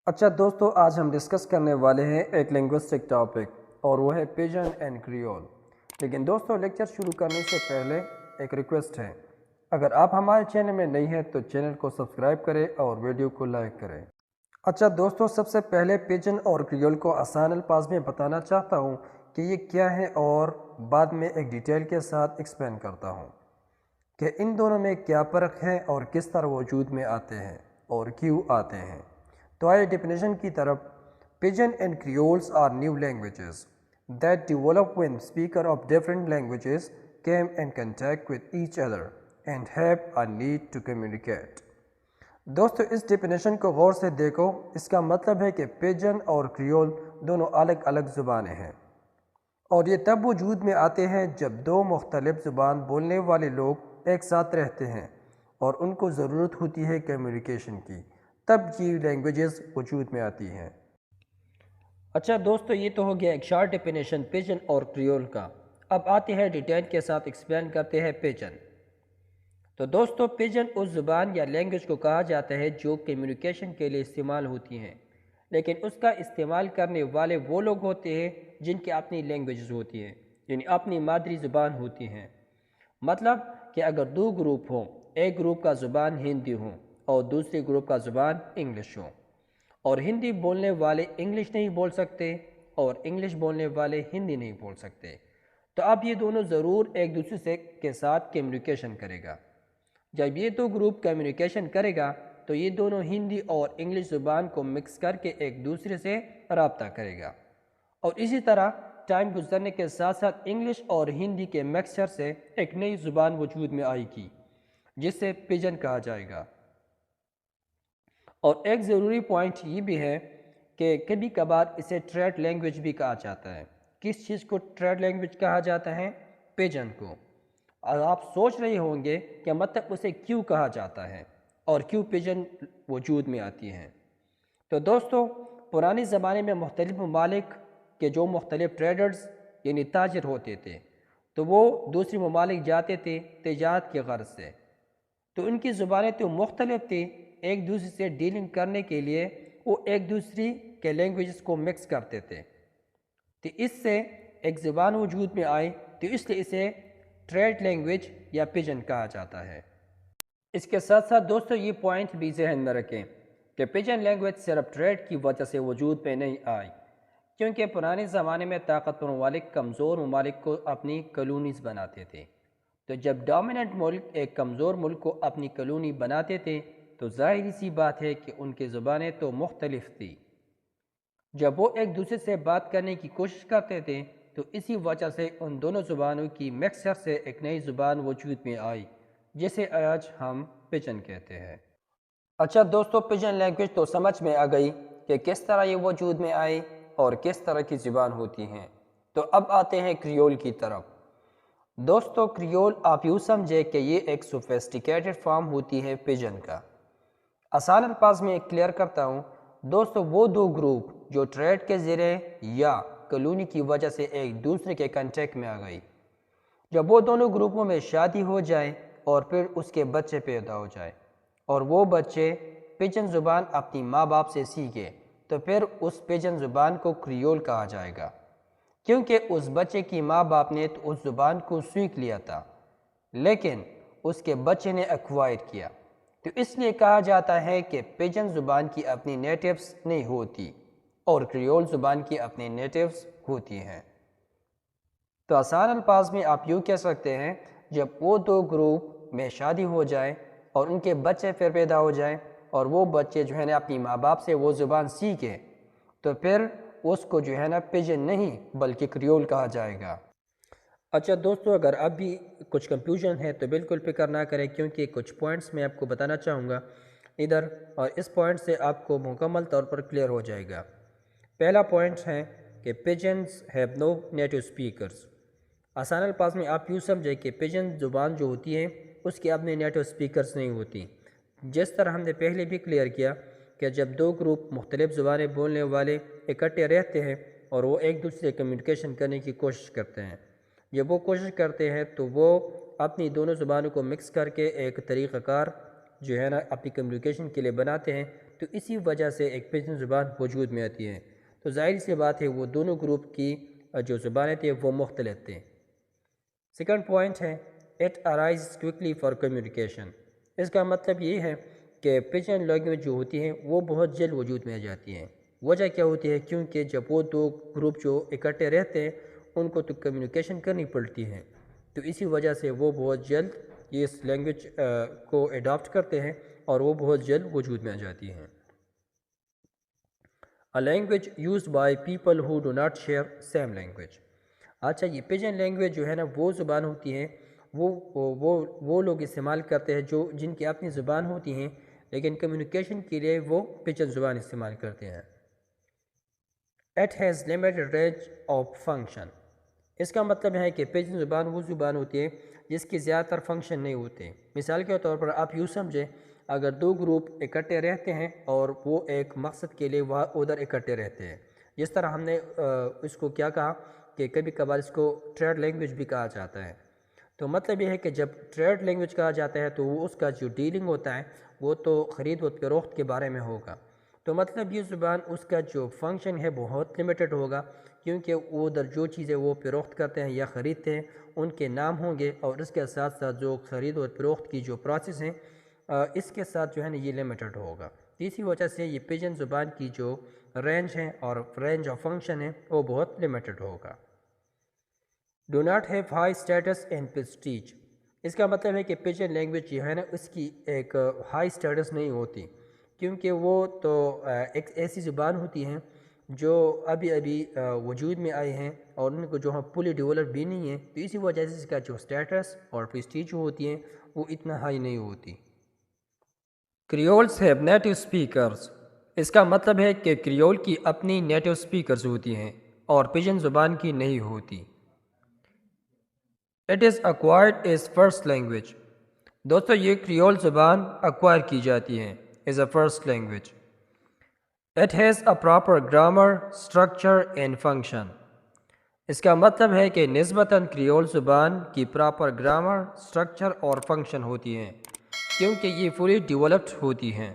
اچھا دوستو، آج ہم ڈسکس کرنے والے ہیں ایک لنگوسٹک ٹاپک اور وہ ہے پیجن اینڈ کریول۔ لیکن دوستو، لیکچر شروع کرنے سے پہلے ایک ریکویسٹ ہے، اگر آپ ہمارے چینل میں نہیں ہیں تو چینل کو سبسکرائب کریں اور ویڈیو کو لائک کریں۔ اچھا دوستو، سب سے پہلے پیجن اور کریول کو آسان الفاظ میں بتانا چاہتا ہوں کہ یہ کیا ہے، اور بعد میں ایک ڈیٹیل کے ساتھ ایکسپلین کرتا ہوں کہ ان دونوں میں کیا فرق ہے اور کس طرح وجود میں آتے ہیں اور کیوں آتے ہیں۔ تو آئے ڈیفینیشن کی طرف۔ Pidgin and creoles are new languages that develop when speakers of different languages came in contact with each other and have a need to communicate۔ دوستو، اس ڈیفینیشن کو غور سے دیکھو۔ اس کا مطلب ہے کہ پیجن اور کریول دونوں الگ الگ زبانیں ہیں، اور یہ تب وجود میں آتے ہیں جب دو مختلف زبان بولنے والے لوگ ایک ساتھ رہتے ہیں اور ان کو ضرورت ہوتی ہے کمیونیکیشن کی، تب یہ لینگویجز وجود میں آتی ہیں۔ اچھا دوستو، یہ تو ہو گیا ایک شارٹ ڈیفینیشن پیجن اور کریول کا۔ اب آتے ہیں ڈیٹیل کے ساتھ ایکسپلین کرتے ہیں پیجن۔ تو دوستو، پیجن اس زبان یا لینگویج کو کہا جاتا ہے جو کمیونیکیشن کے لیے استعمال ہوتی ہیں، لیکن اس کا استعمال کرنے والے وہ لوگ ہوتے ہیں جن کی اپنی لینگویجز ہوتی ہیں، یعنی اپنی مادری زبان ہوتی ہیں۔ مطلب کہ اگر دو گروپ ہوں، ایک گروپ کا زبان ہندی ہوں اور دوسرے گروپ کا زبان انگلش ہوں، اور ہندی بولنے والے انگلش نہیں بول سکتے اور انگلش بولنے والے ہندی نہیں بول سکتے، تو اب یہ دونوں ضرور ایک دوسرے کے ساتھ کمیونیکیشن کرے گا۔ جب یہ دو گروپ کمیونیکیشن کرے گا تو یہ دونوں ہندی اور انگلش زبان کو مکس کر کے ایک دوسرے سے رابطہ کرے گا، اور اسی طرح ٹائم گزرنے کے ساتھ ساتھ انگلش اور ہندی کے مکسچر سے ایک نئی زبان وجود میں آئے گی جسے پیجن کہا جائے گا۔ اور ایک ضروری پوائنٹ یہ بھی ہے کہ کبھی کبھار اسے ٹریڈ لینگویج بھی کہا جاتا ہے۔ کس چیز کو ٹریڈ لینگویج کہا جاتا ہے؟ پیجن کو۔ اور آپ سوچ رہے ہوں گے کہ مطلب اسے کیوں کہا جاتا ہے اور کیوں پیجن وجود میں آتی ہیں۔ تو دوستو، پرانے زمانے میں مختلف ممالک کے جو مختلف ٹریڈرز یعنی تاجر ہوتے تھے، تو وہ دوسری ممالک جاتے تھے تجارت کے غرض سے، تو ان کی زبانیں تو مختلف تھیں۔ ایک دوسرے سے ڈیلنگ کرنے کے لیے وہ ایک دوسری کے لینگویجز کو مکس کرتے تھے، تو اس سے ایک زبان وجود میں آئی، تو اس لیے اسے ٹریڈ لینگویج یا پیجن کہا جاتا ہے۔ اس کے ساتھ ساتھ دوستو، یہ پوائنٹ بھی ذہن میں رکھیں کہ پیجن لینگویج صرف ٹریڈ کی وجہ سے وجود میں نہیں آئی، کیونکہ پرانے زمانے میں طاقتور ممالک کمزور ممالک کو اپنی کالونیز بناتے تھے، تو جب ڈومیننٹ ملک ایک کمزور ملک کو اپنی کالونی بناتے تھے تو ظاہری سی بات ہے کہ ان کی زبانیں تو مختلف تھیں۔ جب وہ ایک دوسرے سے بات کرنے کی کوشش کرتے تھے تو اسی وجہ سے ان دونوں زبانوں کی مکسچر سے ایک نئی زبان وجود میں آئی جسے آج ہم پیجن کہتے ہیں۔ اچھا دوستو، پیجن لینگویج تو سمجھ میں آ گئی کہ کس طرح یہ وجود میں آئی اور کس طرح کی زبان ہوتی ہیں۔ تو اب آتے ہیں کریول کی طرف۔ دوستو، کریول آپ یوں سمجھے کہ یہ ایک سوفیسٹیکیٹڈ فارم ہوتی ہے پیجن کا۔ آسان الفاظ میں کلیئر کرتا ہوں دوستو، وہ دو گروپ جو ٹریڈ کے ذریعے یا کالونی کی وجہ سے ایک دوسرے کے کنٹیکٹ میں آ گئی، جب وہ دونوں گروپوں میں شادی ہو جائے اور پھر اس کے بچے پیدا ہو جائے اور وہ بچے پیجن زبان اپنی ماں باپ سے سیکھے، تو پھر اس پیجن زبان کو کریول کہا جائے گا، کیونکہ اس بچے کی ماں باپ نے تو اس زبان کو سیکھ لیا تھا لیکن اس کے بچے نے ایکوائر کیا، تو اس لیے کہا جاتا ہے کہ پیجن زبان کی اپنی نیٹیوز نہیں ہوتی اور کریول زبان کی اپنی نیٹیوز ہوتی ہیں۔ تو آسان الفاظ میں آپ یوں کہہ سکتے ہیں، جب وہ دو گروپ میں شادی ہو جائے اور ان کے بچے پھر پیدا ہو جائیں اور وہ بچے جو ہے نا اپنی ماں باپ سے وہ زبان سیکھیں، تو پھر اس کو جو ہے نا پیجن نہیں بلکہ کریول کہا جائے گا۔ اچھا دوستو، اگر اب بھی کچھ کنفیوژن ہے تو بالکل فکر نہ کریں، کیونکہ کچھ پوائنٹس میں آپ کو بتانا چاہوں گا ادھر، اور اس پوائنٹ سے آپ کو مکمل طور پر کلیئر ہو جائے گا۔ پہلا پوائنٹ ہے کہ pidgins have no native speakers. آسان الفاظ میں آپ یوں سمجھیں کہ پیجن زبان جو ہوتی ہے اس کی اپنے نیٹو اسپیکرز نہیں ہوتی۔ جس طرح ہم نے پہلے بھی کلیئر کیا کہ جب دو گروپ مختلف زبانیں بولنے والے اکٹھے رہتے ہیں اور وہ ایک دوسرے سے کمیونیکیشن کرنے کی کوشش کرتے ہیں، جب وہ کوشش کرتے ہیں تو وہ اپنی دونوں زبانوں کو مکس کر کے ایک طریقہ کار جو ہے نا اپنی کمیونیکیشن کے لیے بناتے ہیں، تو اسی وجہ سے ایک پیجن زبان وجود میں آتی ہے۔ تو ظاہر سی بات ہے وہ دونوں گروپ کی جو زبانیں تھیں وہ مختلف تھیں۔ سیکنڈ پوائنٹ ہے it arise quickly for communication. اس کا مطلب یہ ہے کہ پیجن لینگویج جو ہوتی ہیں وہ بہت جلد وجود میں آ جاتی ہیں۔ وجہ کیا ہوتی ہے؟ کیونکہ جب وہ دو گروپ جو اکٹھے رہتے ہیں ان کو تو کمیونیکیشن کرنی پڑتی ہے، تو اسی وجہ سے وہ بہت جلد اس لینگویج کو اڈاپٹ کرتے ہیں اور وہ بہت جلد وجود میں آ جاتی ہیں۔ A language used by people who do not share same language۔ اچھا، یہ پیجن لینگویج جو ہے نا وہ زبان ہوتی ہیں وہ لوگ استعمال کرتے ہیں جو جن کی اپنی زبان ہوتی ہیں لیکن کمیونیکیشن کے لیے وہ پیجن زبان استعمال کرتے ہیں۔ It has limited range of function۔ اس کا مطلب ہے کہ پیجن زبان وہ زبان ہوتی ہے جس کی زیادہ تر فنکشن نہیں ہوتے۔ مثال کے طور پر آپ یوں سمجھیں، اگر دو گروپ اکٹھے رہتے ہیں اور وہ ایک مقصد کے لیے وہاں ادھر اکٹھے رہتے ہیں، جس طرح ہم نے اس کو کیا کہا کہ کبھی کبھار اس کو ٹریڈ لینگویج بھی کہا جاتا ہے۔ تو مطلب یہ ہے کہ جب ٹریڈ لینگویج کہا جاتا ہے تو وہ اس کا جو ڈیلنگ ہوتا ہے وہ تو خرید و فروخت کے بارے میں ہوگا۔ تو مطلب یہ زبان اس کا جو فنکشن ہے بہت لمیٹڈ ہوگا، کیونکہ وہ ادھر جو چیزیں وہ فروخت کرتے ہیں یا خریدتے ہیں ان کے نام ہوں گے، اور اس کے ساتھ ساتھ جو خرید و فروخت کی جو پروسیس ہیں اس کے ساتھ جو ہے نا یہ لمیٹڈ ہوگا۔ اسی وجہ سے یہ پیجن زبان کی جو رینج ہے اور رینج آف فنکشن ہے وہ بہت لمیٹڈ ہوگا۔ Do not have high status and prestige. اس کا مطلب ہے کہ پیجن لینگویج جو ہے نا اس کی ایک ہائی اسٹیٹس نہیں ہوتی، کیونکہ وہ تو ایک ایسی زبان ہوتی ہیں جو ابھی وجود میں آئے ہیں اور ان کو جو ہم پولی ڈیولپ بھی نہیں ہیں، تو اسی وجہ سے اس کا جو اسٹیٹس اور پریسٹیج ہوتی ہیں وہ اتنا ہائی نہیں ہوتی۔ کریولز ہیو نیٹو اسپیکرز۔ اس کا مطلب ہے کہ کریول کی اپنی نیٹو اسپیکرز ہوتی ہیں اور پیجن زبان کی نہیں ہوتی۔ It is acquired as first language. دوستو یہ کریول زبان ایکوائر کی جاتی ہے as a first language. It has a proper grammar, structure and function. اس کا مطلب ہے کہ نسبتاً کریول زبان کی پراپر گرامر، اسٹرکچر اور فنکشن ہوتی ہیں کیونکہ یہ فلی ڈیولپڈ ہوتی ہیں۔